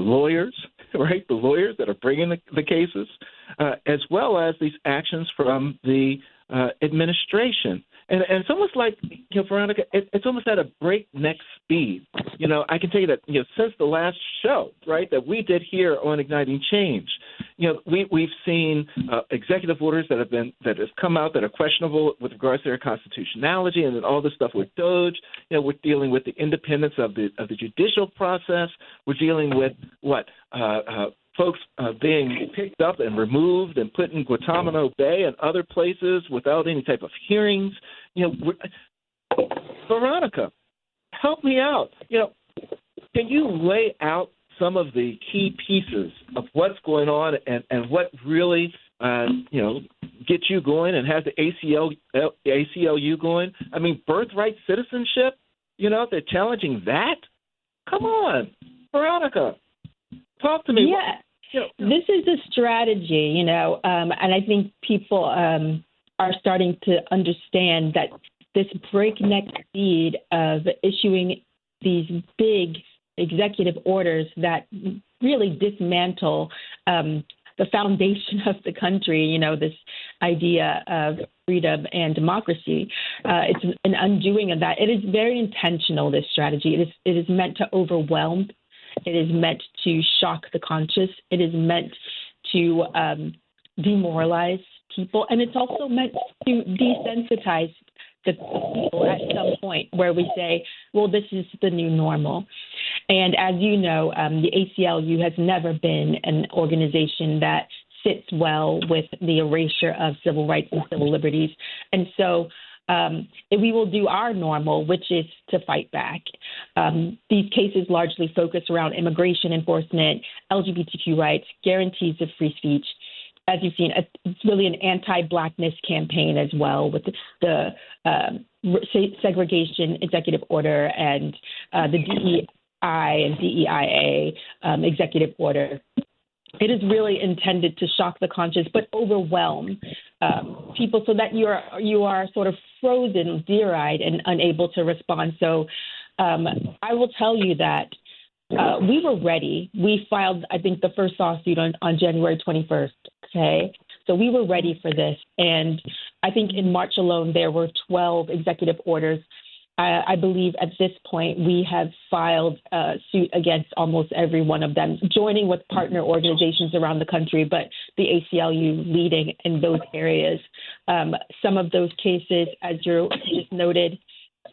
lawyers, right, the lawyers that are bringing the cases, as well as these actions from the administration. And it's almost like, Veronica, it's almost at a breakneck speed. I can tell you that, since the last show, right, that we did here on Igniting Change, we've seen executive orders that has come out that are questionable with regards to their constitutionality, and then all this stuff with DOJ. We're dealing with the independence of the judicial process. We're dealing with folks being picked up and removed and put in Guantanamo Bay and other places without any type of hearings. Veronica, help me out. Can you lay out some of the key pieces of what's going on and what really, gets you going and has the ACLU going? I mean, birthright citizenship, they're challenging that? Come on, Veronica. Talk to me. Yeah, this is a strategy, and I think people are starting to understand that this breakneck speed of issuing these big executive orders that really dismantle the foundation of the country, this idea of freedom and democracy. It's an undoing of that. It is very intentional, this strategy. It is meant to overwhelm. It is meant to shock the conscious. It is meant to demoralize people. And it's also meant to desensitize the people at some point where we say, well, this is the new normal. And as you know, the ACLU has never been an organization that sits well with the erasure of civil rights and civil liberties. And so we will do our normal, which is to fight back. These cases largely focus around immigration enforcement, LGBTQ rights, guarantees of free speech. As you've seen, it's really an anti-Blackness campaign as well, with the segregation executive order and the DEI and DEIA executive order. It is really intended to shock the conscious, but overwhelm people so that you are sort of frozen, deer-eyed, and unable to respond. So I will tell you that we were ready. We filed, I think, the first lawsuit on January 21st. Okay, so we were ready for this, and I think in March alone there were 12 executive orders. I believe at this point we have filed a suit against almost every one of them, joining with partner organizations around the country, but the ACLU leading in those areas. Some of those cases, as you just noted,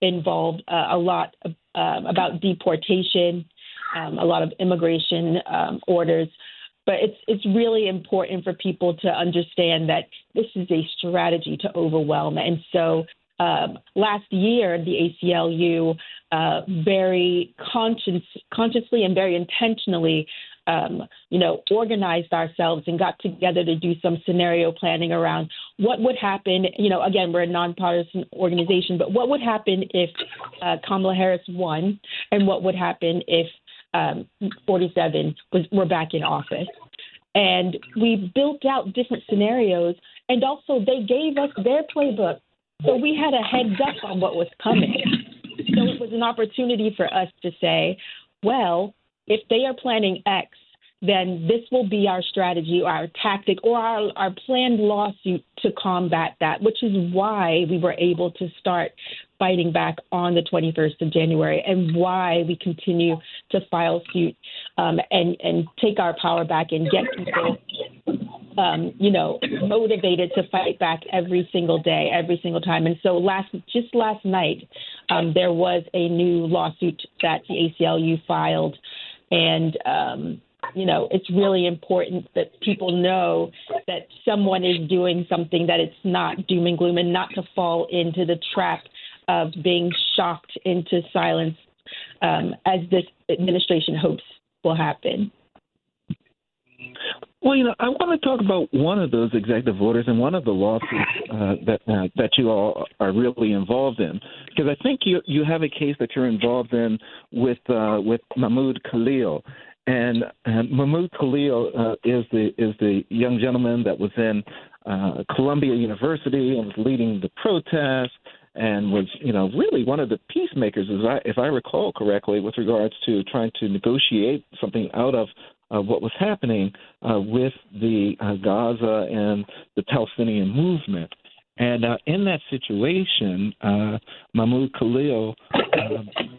involved a lot of, about deportation, a lot of immigration orders. But it's really important for people to understand that this is a strategy to overwhelm. And so last year, the ACLU very consciously and very intentionally, organized ourselves and got together to do some scenario planning around what would happen. Again, we're a nonpartisan organization, but what would happen if Kamala Harris won, and what would happen if 47 were back in office. And we built out different scenarios, and also they gave us their playbook. So we had a heads up on what was coming. So it was an opportunity for us to say, well, if they are planning X, then this will be our strategy, or our tactic, or our planned lawsuit to combat that, which is why we were able to start fighting back on the 21st of January, and why we continue to file suit and take our power back and get people, motivated to fight back every single day, every single time. And so last night, there was a new lawsuit that the ACLU filed, and it's really important that people know that someone is doing something, that it's not doom and gloom, and not to fall into the trap of being shocked into silence, as this administration hopes will happen. Well, I want to talk about one of those executive orders and one of the lawsuits that you all are really involved in, because I think you have a case that you're involved in with Mahmoud Khalil. And Mahmoud Khalil is the young gentleman that was in Columbia University and was leading the protest and was, really one of the peacemakers, if I recall correctly, with regards to trying to negotiate something out of what was happening with the Gaza and the Palestinian movement. And in that situation, Mahmoud Khalil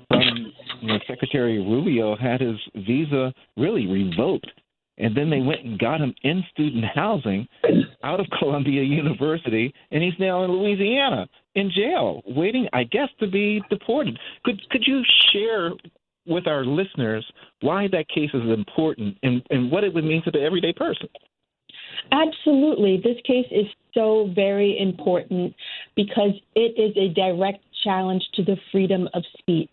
from Secretary Rubio had his visa really revoked. And then they went and got him in student housing out of Columbia University, and he's now in Louisiana in jail, waiting, I guess, to be deported. Could you share with our listeners why that case is important and what it would mean to the everyday person? Absolutely. This case is so very important because it is a direct challenge to the freedom of speech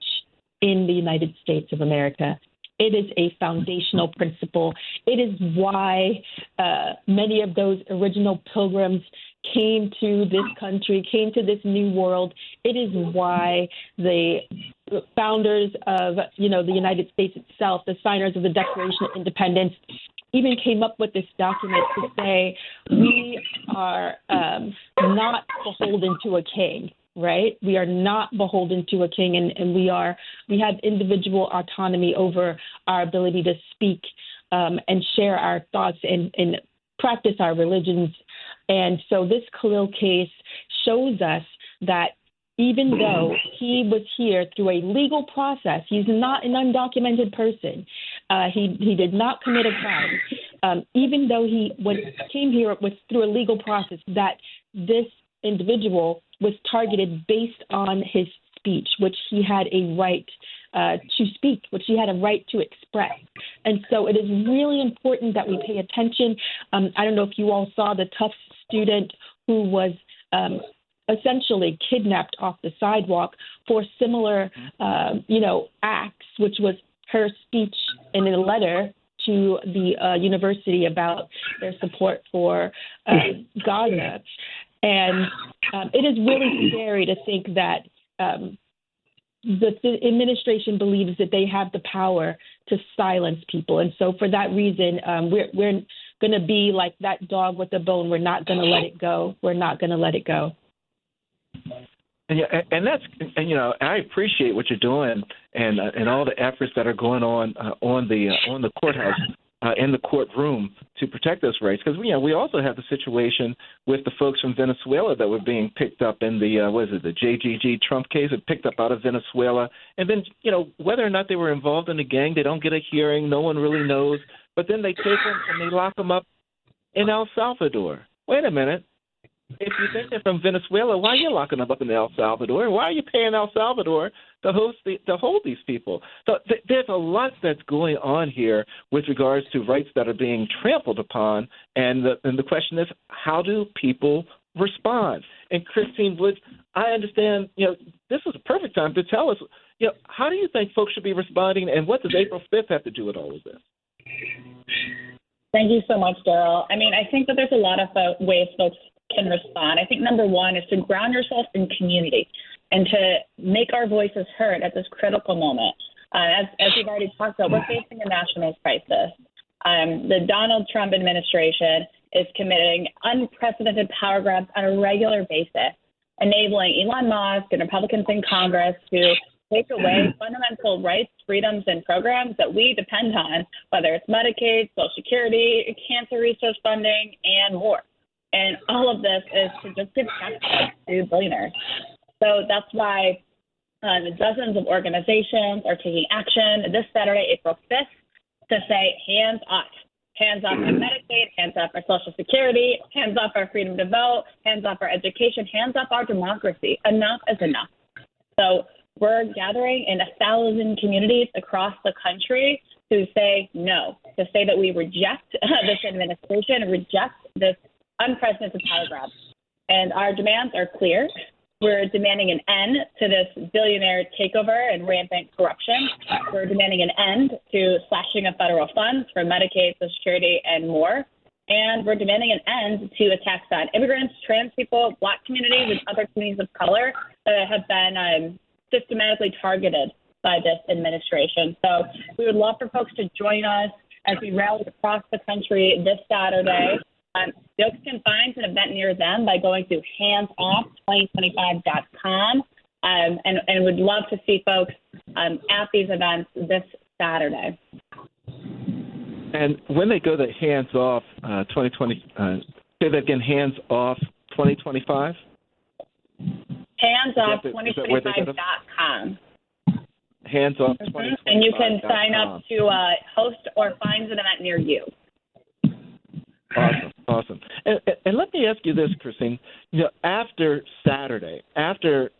in the United States of America. It is a foundational principle. It is why many of those original pilgrims came to this country, came to this new world. It is why the founders of, the United States itself, the signers of the Declaration of Independence, even came up with this document to say we are not beholden to a king. Right? We are not beholden to a king, and we have individual autonomy over our ability to speak and share our thoughts and practice our religions. And so this Khalil case shows us that even though he was here through a legal process, he's not an undocumented person. He did not commit a crime. Even though he came here through a legal process, that this individual was targeted based on his speech, which he had a right to speak, which he had a right to express. And so it is really important that we pay attention. I don't know if you all saw the Tufts student who was essentially kidnapped off the sidewalk for similar, acts, which was her speech in a letter to the university about their support for Gaza. And it is really scary to think that the administration believes that they have the power to silence people. And so for that reason, we're going to be like that dog with the bone. We're not going to let it go. We're not going to let it go. And I appreciate what you're doing and all the efforts that are going on the courthouse. In the courtroom to protect those rights, because we also have the situation with the folks from Venezuela that were being picked up in the the JGG Trump case, that picked up out of Venezuela, and then whether or not they were involved in the gang, they don't get a hearing, no one really knows, but then they take them and they lock them up in El Salvador. Wait a minute. If you think they're from Venezuela, why are you locking them up in El Salvador? Why are you paying El Salvador to hold these people? So there's a lot that's going on here with regards to rights that are being trampled upon, and the question is, how do people respond? And Christine Woods, I understand, this is a perfect time to tell us, how do you think folks should be responding, and what does April 5th have to do with all of this? Thank you so much, Daryl. I think that there's a lot of ways folks can respond. I think number one is to ground yourself in community and to make our voices heard at this critical moment. As we've already talked about, we're facing a national crisis. The Donald Trump administration is committing unprecedented power grabs on a regular basis, enabling Elon Musk and Republicans in Congress to take away fundamental rights, freedoms, and programs that we depend on, whether it's Medicaid, Social Security, cancer research funding, and more. And all of this is to just give tax to billionaires. So that's why dozens of organizations are taking action this Saturday, April 5th, to say hands off. Hands off our Medicaid, hands off our Social Security, hands off our freedom to vote, hands off our education, hands off our democracy. Enough is enough. So we're gathering in 1,000 communities across the country to say no, to say that we reject this administration, reject this unprecedented power grab. And our demands are clear. We're demanding an end to this billionaire takeover and rampant corruption. We're demanding an end to slashing of federal funds for Medicaid, Social Security, and more. And we're demanding an end to attacks on immigrants, trans people, Black communities, and other communities of color that have been systematically targeted by this administration. So we would love for folks to join us as we rally across the country this Saturday. Folks can find an event near them by going to handsoff2025.com, and would love to see folks at these events this Saturday. And when they go to Hands Off 2020, say that again, Hands Off 2025? Handsoff2025.com. Hands Off 2025. And you can sign up to host or find an event near you. Awesome. And let me ask you this, Christine. After Saturday, after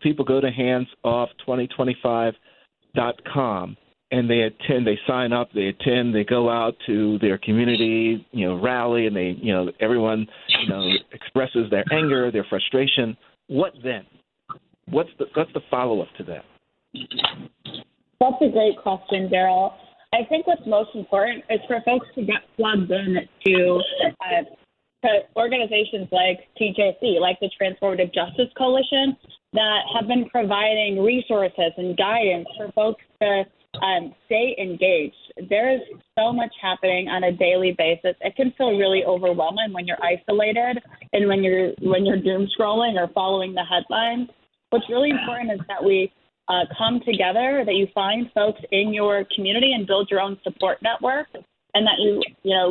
people go to handsoff2025.com and they attend, they sign up, they attend, they go out to their community, rally, and they, everyone, expresses their anger, their frustration. What then? What's the follow-up to that? That's a great question, Daryl. I think what's most important is for folks to get plugged in to organizations like TJC, like the Transformative Justice Coalition, that have been providing resources and guidance for folks to stay engaged. There is so much happening on a daily basis. It can feel really overwhelming when you're isolated and when you're doom scrolling or following the headlines. What's really important is that we come together, that you find folks in your community and build your own support network, and that you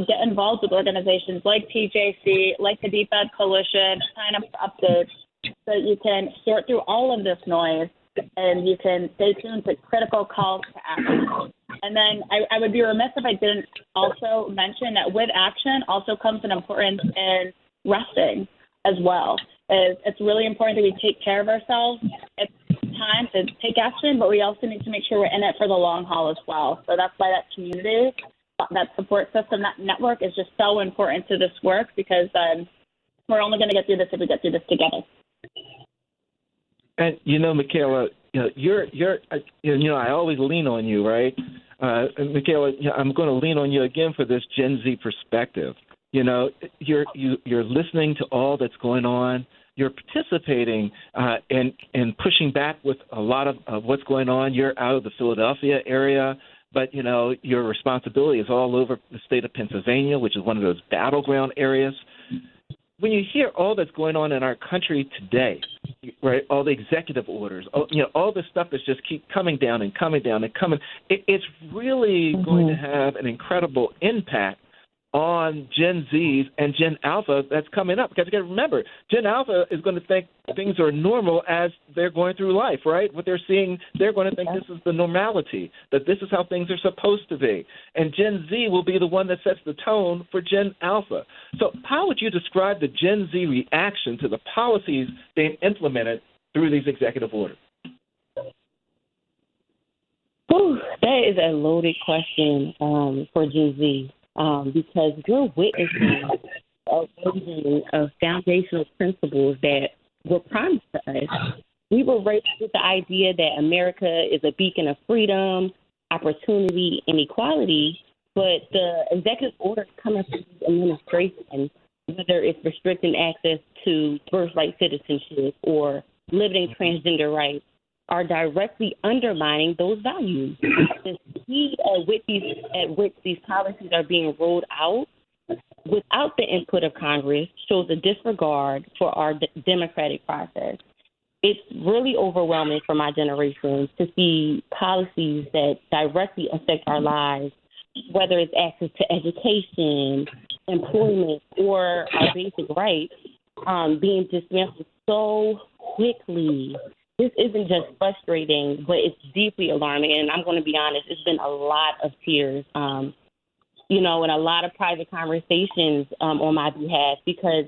get involved with organizations like TJC, like the Deep Ed Coalition, sign up for updates so that you can sort through all of this noise and you can stay tuned to critical calls to action. And then I would be remiss if I didn't also mention that with action also comes an importance in resting as well. It's really important that we take care of ourselves. It's time to take action, but we also need to make sure we're in it for the long haul as well. So that's why that community, that support system, that network is just so important to this work, because we're only going to get through this if we get through this together. And Maykala, you're I always lean on you, right? Maykala, I'm going to lean on you again for this Gen Z perspective. You're listening to all that's going on. You're participating and pushing back with a lot of what's going on. You're out of the Philadelphia area, but your responsibility is all over the state of Pennsylvania, which is one of those battleground areas. When you hear all that's going on in our country today, right, all the executive orders, all this stuff that's just keep coming down and coming down and coming, it's really going to have an incredible impact on Gen Zs and Gen Alpha that's coming up. Because you got to remember, Gen Alpha is going to think things are normal as they're going through life, right? What they're seeing, they're going to think this is the normality, that this is how things are supposed to be. And Gen Z will be the one that sets the tone for Gen Alpha. So how would you describe the Gen Z reaction to the policies being implemented through these executive orders? That is a loaded question for Gen Z. Because we're witnessing a version of foundational principles that were promised to us. We were raised with the idea that America is a beacon of freedom, opportunity, and equality, but the executive orders coming from the administration, whether it's restricting access to birthright citizenship or limiting transgender rights, are directly undermining those values. The speed at which these policies are being rolled out without the input of Congress shows a disregard for our democratic process. It's really overwhelming for my generation to see policies that directly affect our lives, whether it's access to education, employment, or our basic rights, being dismantled so quickly. This isn't just frustrating, but it's deeply alarming. And I'm going to be honest, it's been a lot of tears, and a lot of private conversations on my behalf, because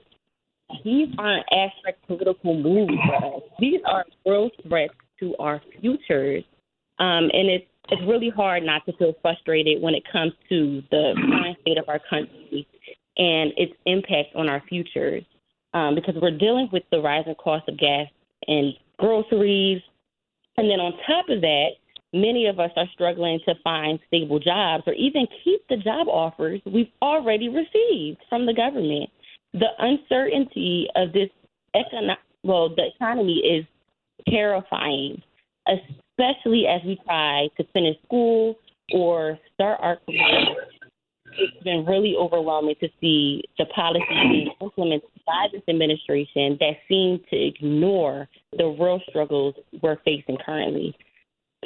these aren't abstract political moves for us. These are real threats to our futures. And it's really hard not to feel frustrated when it comes to the current state of our country and its impact on our futures, because we're dealing with the rising cost of gas and groceries. And then on top of that, many of us are struggling to find stable jobs or even keep the job offers we've already received from the government. The uncertainty of this the economy is terrifying, especially as we try to finish school or start our career. It's been really overwhelming to see the policies being implemented by this administration that seem to ignore the real struggles we're facing currently.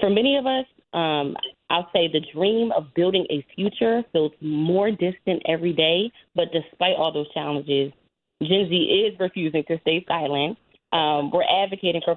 For many of us, I'll say the dream of building a future feels more distant every day, but despite all those challenges, Gen Z is refusing to stay silent. We're advocating for